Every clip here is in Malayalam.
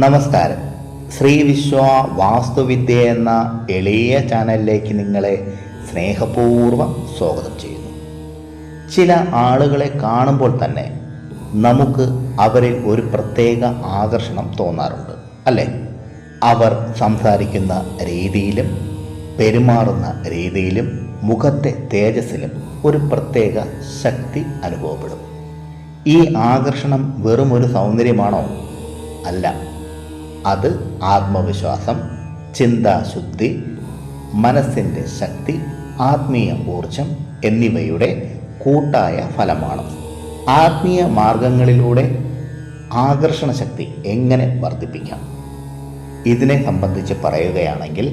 നമസ്കാരം. ശ്രീ വിശ്വ വാസ്തുവിദ്യ എന്ന എളിയ ചാനലിലേക്ക് നിങ്ങളെ സ്നേഹപൂർവ്വം സ്വാഗതം ചെയ്യുന്നു. ചില ആളുകളെ കാണുമ്പോൾ തന്നെ നമുക്ക് അവരിൽ ഒരു പ്രത്യേക ആകർഷണം തോന്നാറുണ്ട്, അല്ലേ? അവർ സംസാരിക്കുന്ന രീതിയിലും പെരുമാറുന്ന രീതിയിലും മുഖത്തെ തേജസ്സിലും ഒരു പ്രത്യേക ശക്തി അനുഭവപ്പെടും. ഈ ആകർഷണം വെറും ഒരു സൗന്ദര്യമാണോ? അല്ല. അത് ആത്മവിശ്വാസം, ചിന്താശുദ്ധി, മനസ്സിൻ്റെ ശക്തി, ആത്മീയ ഊർജം എന്നിവയുടെ കൂട്ടായ ഫലമാണ്. ആത്മീയ മാർഗങ്ങളിലൂടെ ആകർഷണ ശക്തി എങ്ങനെ വർദ്ധിപ്പിക്കാം? ഇതിനെ സംബന്ധിച്ച് പറയുകയാണെങ്കിൽ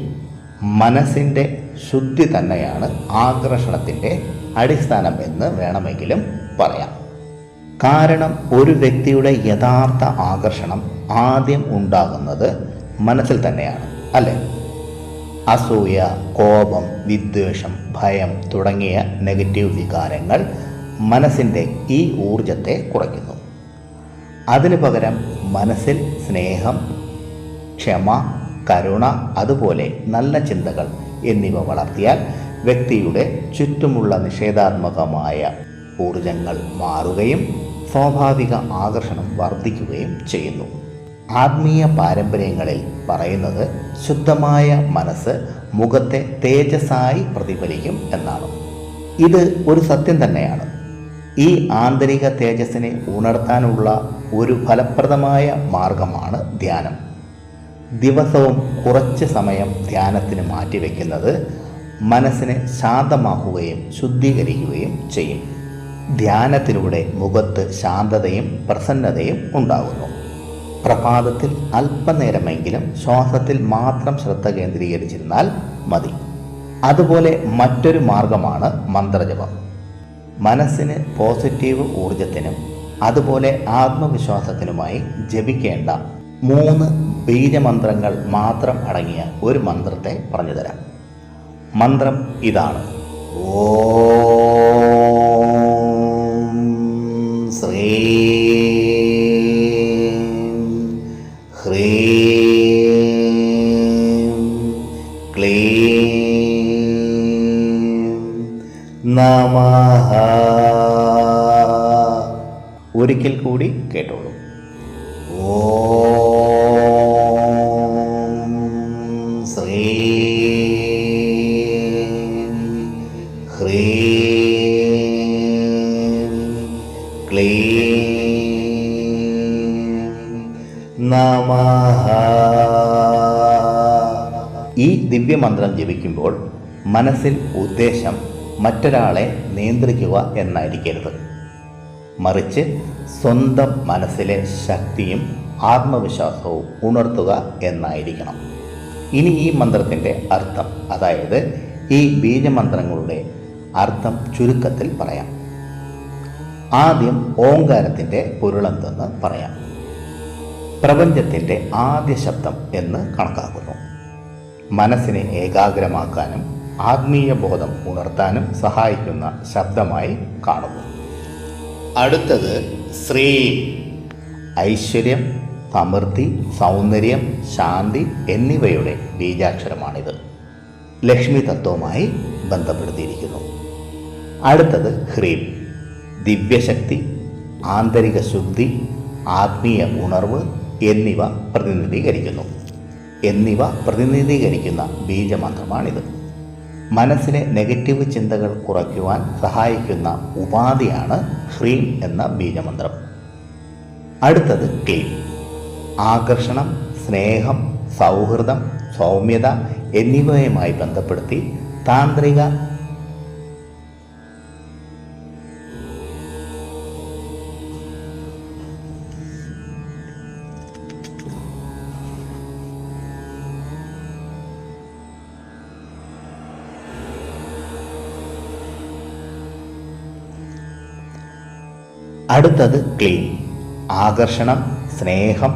മനസ്സിൻ്റെ ശുദ്ധി തന്നെയാണ് ആകർഷണത്തിൻ്റെ അടിസ്ഥാനം എന്ന് വേണമെങ്കിലും പറയാം. കാരണം ഒരു വ്യക്തിയുടെ യഥാർത്ഥ ആകർഷണം ആദ്യം ഉണ്ടാകുന്നത് മനസ്സിൽ തന്നെയാണ്, അല്ലേ? അസൂയ, കോപം, വിദ്വേഷം, ഭയം തുടങ്ങിയ നെഗറ്റീവ് വികാരങ്ങൾ മനസ്സിൻ്റെ ഈ ഊർജത്തെ കുറയ്ക്കുന്നു. അതിനു പകരം മനസ്സിൽ സ്നേഹം, ക്ഷമ, കരുണ, അതുപോലെ നല്ല ചിന്തകൾ എന്നിവ വളർത്തിയാൽ വ്യക്തിയുടെ ചുറ്റുമുള്ള നിഷേധാത്മകമായ ഊർജങ്ങൾ മാറുകയും സ്വാഭാവിക ആകർഷണം വർദ്ധിക്കുകയും ചെയ്യുന്നു. ആത്മീയ പാരമ്പര്യങ്ങളിൽ പറയുന്നത് ശുദ്ധമായ മനസ്സ് മുഖത്തെ തേജസ്സായി പ്രതിഫലിക്കും എന്നാണ്. ഇത് ഒരു സത്യം തന്നെയാണ്. ഈ ആന്തരിക തേജസ്സിനെ ഉണർത്താനുള്ള ഒരു ഫലപ്രദമായ മാർഗമാണ് ധ്യാനം. ദിവസവും കുറച്ച് സമയം ധ്യാനത്തിന് മാറ്റിവെക്കുന്നത് മനസ്സിനെ ശാന്തമാക്കുകയും ശുദ്ധീകരിക്കുകയും ചെയ്യും. ധ്യാനത്തിലൂടെ മുഖത്ത് ശാന്തതയും പ്രസന്നതയും ഉണ്ടാകുന്നു. പ്രഭാതത്തിൽ അല്പനേരമെങ്കിലും ശ്വാസത്തിൽ മാത്രം ശ്രദ്ധ കേന്ദ്രീകരിച്ചിരുന്നാൽ മതി. അതുപോലെ മറ്റൊരു മാർഗമാണ് മന്ത്രജപം. മനസ്സിന് പോസിറ്റീവ് ഊർജത്തിനും അതുപോലെ ആത്മവിശ്വാസത്തിനുമായി ജപിക്കേണ്ട 3 ബീജമന്ത്രങ്ങൾ മാത്രം അടങ്ങിയ ഒരു മന്ത്രത്തെ പറഞ്ഞുതരാം. മന്ത്രം ഇതാണ്: ഓം ശ്രീം ഹ്രീം ക്ലീം നമഃ. ഒരിക്കൽ കൂടി കേട്ടോളൂ. ഓം ശ്രീം ഹ്രീം ക്ലീം നമഃ. ഈ ദിവ്യമന്ത്രം ജപിക്കുമ്പോൾ മനസ്സിൽ ഉദ്ദേശം മറ്റൊരാളെ നിയന്ത്രിക്കുക എന്നായിരിക്കരുത്, മറിച്ച് സ്വന്തം മനസ്സിലെ ശക്തിയും ആത്മവിശ്വാസവും ഉണർത്തുക എന്നായിരിക്കണം. ഇനി ഈ മന്ത്രത്തിൻ്റെ അർത്ഥം, അതായത് ഈ ബീജമന്ത്രങ്ങളുടെ അർത്ഥം ചുരുക്കത്തിൽ പറയാം. ആദ്യം ഓംകാരത്തിൻ്റെ പൊരുളെന്തെന്ന് പറയാം. പ്രപഞ്ചത്തിൻ്റെ ആദ്യ ശബ്ദം എന്ന് കണക്കാക്കുന്നു. മനസ്സിനെ ഏകാഗ്രമാക്കാനും ആത്മീയ ബോധം ഉണർത്താനും സഹായിക്കുന്ന ശബ്ദമായി കാണുന്നു. അടുത്തത് ശ്രീ. ഐശ്വര്യം, സമൃദ്ധി, സൗന്ദര്യം, ശാന്തി എന്നിവയുടെ ബീജാക്ഷരമാണിത്. ലക്ഷ്മി തത്വവുമായി ബന്ധപ്പെടുത്തിയിരിക്കുന്നു. അടുത്തത് ഹ്രീം. ദിവ്യശക്തി, ആന്തരിക ശുദ്ധി, ആത്മീയ ഉണർവ് എന്നിവ പ്രതിനിധീകരിക്കുന്ന ബീജമന്ത്രമാണിത്. മനസ്സിലെ നെഗറ്റീവ് ചിന്തകൾ കുറയ്ക്കുവാൻ സഹായിക്കുന്ന ഉപാധിയാണ് ഹ്രീം എന്ന ബീജമന്ത്രം. അടുത്തത് ക്ലീം. ആകർഷണം, സ്നേഹം, സൗഹൃദം, സൗമ്യത എന്നിവയുമായി ബന്ധപ്പെടുത്തി താന്ത്രിക അടുത്തത് ക്ലീം. ആകർഷണം, സ്നേഹം,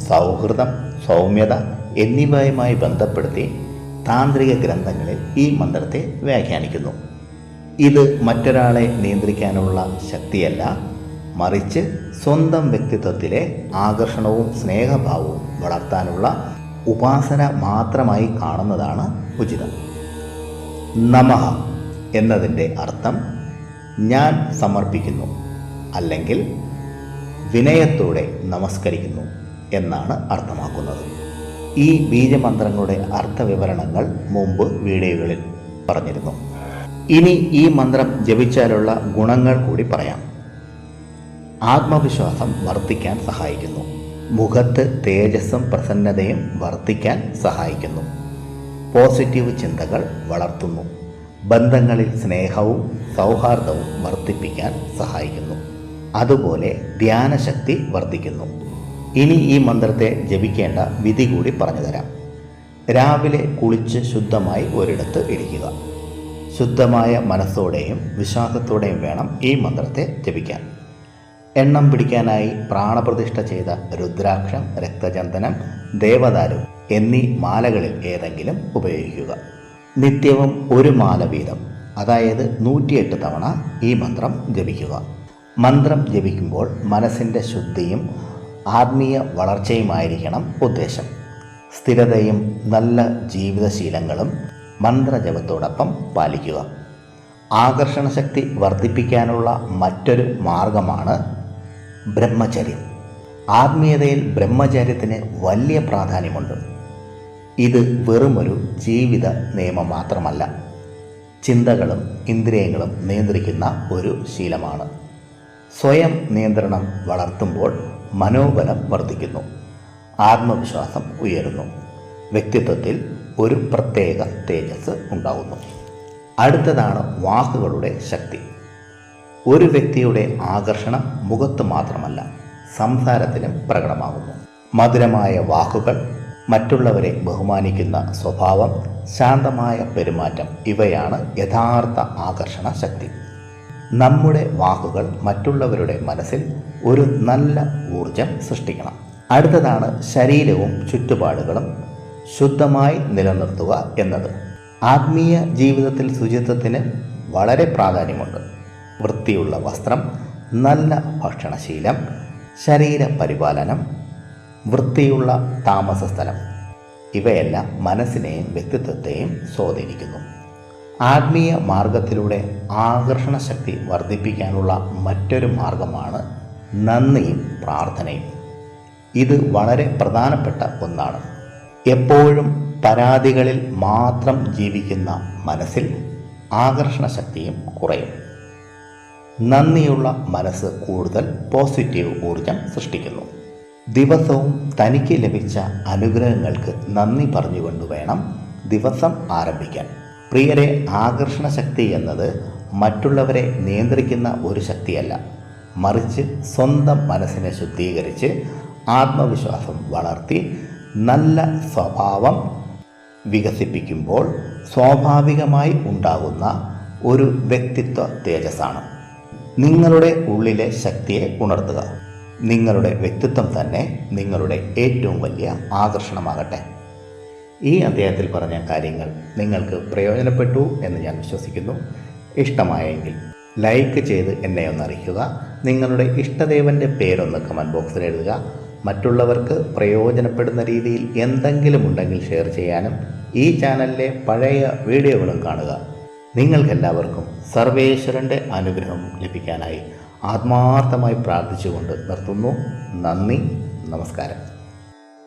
സൗഹൃദം, സൗമ്യത എന്നിവയുമായി ബന്ധപ്പെടുത്തി താന്ത്രിക ഗ്രന്ഥങ്ങളിൽ ഈ മന്ത്രത്തെ വ്യാഖ്യാനിക്കുന്നു. ഇത് മറ്റൊരാളെ നിയന്ത്രിക്കാനുള്ള ശക്തിയല്ല, മറിച്ച് സ്വന്തം വ്യക്തിത്വത്തിലെ ആകർഷണവും സ്നേഹഭാവവും വളർത്താനുള്ള ഉപാസന മാത്രമായി കാണുന്നതാണ് ഉചിതം. നമഃ എന്നതിൻ്റെ അർത്ഥം ഞാൻ സമർപ്പിക്കുന്നു അല്ലെങ്കിൽ വിനയത്തോടെ നമസ്കരിക്കുന്നു എന്നാണ് അർത്ഥമാക്കുന്നത്. ഈ ബീജമന്ത്രങ്ങളുടെ അർത്ഥവിവരണങ്ങൾ മുമ്പ് വീഡിയോകളിൽ പറഞ്ഞിരുന്നു. ഇനി ഈ മന്ത്രം ജപിച്ചാലുള്ള ഗുണങ്ങൾ കൂടി പറയാം. ആത്മവിശ്വാസം വർദ്ധിക്കാൻ സഹായിക്കുന്നു. മുഖത്ത് തേജസ്സും പ്രസന്നതയും വർദ്ധിക്കാൻ സഹായിക്കുന്നു. പോസിറ്റീവ് ചിന്തകൾ വളർത്തുന്നു. ബന്ധങ്ങളിൽ സ്നേഹവും സൗഹാർദ്ദവും വർദ്ധിപ്പിക്കാൻ സഹായിക്കുന്നു. അതുപോലെ ധ്യാനശക്തി വർദ്ധിക്കുന്നു. ഇനി ഈ മന്ത്രത്തെ ജപിക്കേണ്ട വിധി കൂടി പറഞ്ഞു തരാം. രാവിലെ കുളിച്ച് ശുദ്ധമായി ഒരിടത്ത് ഇരിക്കുക. ശുദ്ധമായ മനസ്സോടെയും വിശ്വാസത്തോടെയും വേണം ഈ മന്ത്രത്തെ ജപിക്കാൻ. എണ്ണം പിടിക്കാനായി പ്രാണപ്രതിഷ്ഠ ചെയ്ത രുദ്രാക്ഷം, രക്തചന്ദനം, ദേവദാരു എന്നീ മാലകളിൽ ഏതെങ്കിലും ഉപയോഗിക്കുക. നിത്യവും ഒരു മാല വീതം, അതായത് 108 തവണ ഈ മന്ത്രം ജപിക്കുക. മന്ത്രം ജപിക്കുമ്പോൾ മനസ്സിൻ്റെ ശുദ്ധിയും ആത്മീയ വളർച്ചയുമായിരിക്കണം ഉദ്ദേശം. സ്ഥിരതയും നല്ല ജീവിതശീലങ്ങളും മന്ത്രജപത്തോടൊപ്പം പാലിക്കുക. ആകർഷണശക്തി വർദ്ധിപ്പിക്കാനുള്ള മറ്റൊരു മാർഗമാണ് ബ്രഹ്മചര്യം. ആത്മീയതയിൽ ബ്രഹ്മചര്യത്തിന് വലിയ പ്രാധാന്യമുണ്ട്. ഇത് വെറുമൊരു ജീവിത നിയമം മാത്രമല്ല, ചിന്തകളും ഇന്ദ്രിയങ്ങളും നിയന്ത്രിക്കുന്ന ഒരു ശീലമാണ്. സ്വയം നിയന്ത്രണം വളർത്തുമ്പോൾ മനോബലം വർദ്ധിക്കുന്നു, ആത്മവിശ്വാസം ഉയരുന്നു, വ്യക്തിത്വത്തിൽ ഒരു പ്രത്യേക തേജസ് ഉണ്ടാകുന്നു. അടുത്തതാണ് വാക്കുകളുടെ ശക്തി. ഒരു വ്യക്തിയുടെ ആകർഷണം മുഖത്ത് മാത്രമല്ല, സംസാരത്തിലും പ്രകടമാകുന്നു. മധുരമായ വാക്കുകൾ, മറ്റുള്ളവരെ ബഹുമാനിക്കുന്ന സ്വഭാവം, ശാന്തമായ പെരുമാറ്റം ഇവയാണ് യഥാർത്ഥ ആകർഷണ ശക്തി. നമ്മുടെ വാക്കുകൾ മറ്റുള്ളവരുടെ മനസ്സിൽ ഒരു നല്ല ഊർജം സൃഷ്ടിക്കണം. അടുത്തതാണ് ശരീരവും ചുറ്റുപാടുകളും ശുദ്ധമായി നിലനിർത്തുക എന്നത്. ആത്മീയ ജീവിതത്തിൽ ശുചിത്വത്തിന് വളരെ പ്രാധാന്യമുണ്ട്. വൃത്തിയുള്ള വസ്ത്രം, നല്ല ഭക്ഷണശീലം, ശരീരപരിപാലനം, വൃത്തിയുള്ള താമസ സ്ഥലം ഇവയെല്ലാം മനസ്സിനെയും വ്യക്തിത്വത്തെയും സ്വാധീനിക്കുന്നു. ആത്മീയ മാർഗത്തിലൂടെ ആകർഷണ ശക്തി വർദ്ധിപ്പിക്കാനുള്ള മറ്റൊരു മാർഗമാണ് നന്ദിയും പ്രാർത്ഥനയും. ഇത് വളരെ പ്രധാനപ്പെട്ട ഒന്നാണ്. എപ്പോഴും പരാതികളിൽ മാത്രം ജീവിക്കുന്ന മനസ്സിൽ ആകർഷണ ശക്തിയും കുറയും. നന്ദിയുള്ള മനസ്സ് കൂടുതൽ പോസിറ്റീവ് ഊർജം സൃഷ്ടിക്കുന്നു. ദിവസവും തനിക്ക് ലഭിച്ച അനുഗ്രഹങ്ങൾക്ക് നന്ദി പറഞ്ഞുകൊണ്ട് വേണം ദിവസം ആരംഭിക്കാൻ. പ്രിയരെ, ആകർഷണ ശക്തി എന്നത് മറ്റുള്ളവരെ നിയന്ത്രിക്കുന്ന ഒരു ശക്തിയല്ല, മറിച്ച് സ്വന്തം മനസ്സിനെ ശുദ്ധീകരിച്ച് ആത്മവിശ്വാസം വളർത്തി നല്ല സ്വഭാവം വികസിപ്പിക്കുമ്പോൾ സ്വാഭാവികമായി ഉണ്ടാകുന്ന ഒരു വ്യക്തിത്വ തേജസ്സാണ്. നിങ്ങളുടെ ഉള്ളിലെ ശക്തിയെ ഉണർത്തുക. നിങ്ങളുടെ വ്യക്തിത്വം തന്നെ നിങ്ങളുടെ ഏറ്റവും വലിയ ആകർഷണമാകട്ടെ. ഈ അധ്യായത്തിൽ പറഞ്ഞ കാര്യങ്ങൾ നിങ്ങൾക്ക് പ്രയോജനപ്പെട്ടു എന്ന് ഞാൻ വിശ്വസിക്കുന്നു. ഇഷ്ടമായെങ്കിൽ ലൈക്ക് ചെയ്ത് എന്നെ ഒന്ന് അറിയിക്കുക. നിങ്ങളുടെ ഇഷ്ടദേവൻ്റെ പേരൊന്ന് കമൻറ്റ് ബോക്സിൽ എഴുതുക. മറ്റുള്ളവർക്ക് പ്രയോജനപ്പെടുന്ന രീതിയിൽ എന്തെങ്കിലും ഉണ്ടെങ്കിൽ ഷെയർ ചെയ്യാനും ഈ ചാനലിലെ പഴയ വീഡിയോകളും കാണുക. നിങ്ങൾക്കെല്ലാവർക്കും സർവേശ്വരൻ്റെ അനുഗ്രഹം ലഭിക്കാനായി ആത്മാർത്ഥമായി പ്രാർത്ഥിച്ചുകൊണ്ട് നിർത്തുന്നു. നന്ദി, നമസ്കാരം.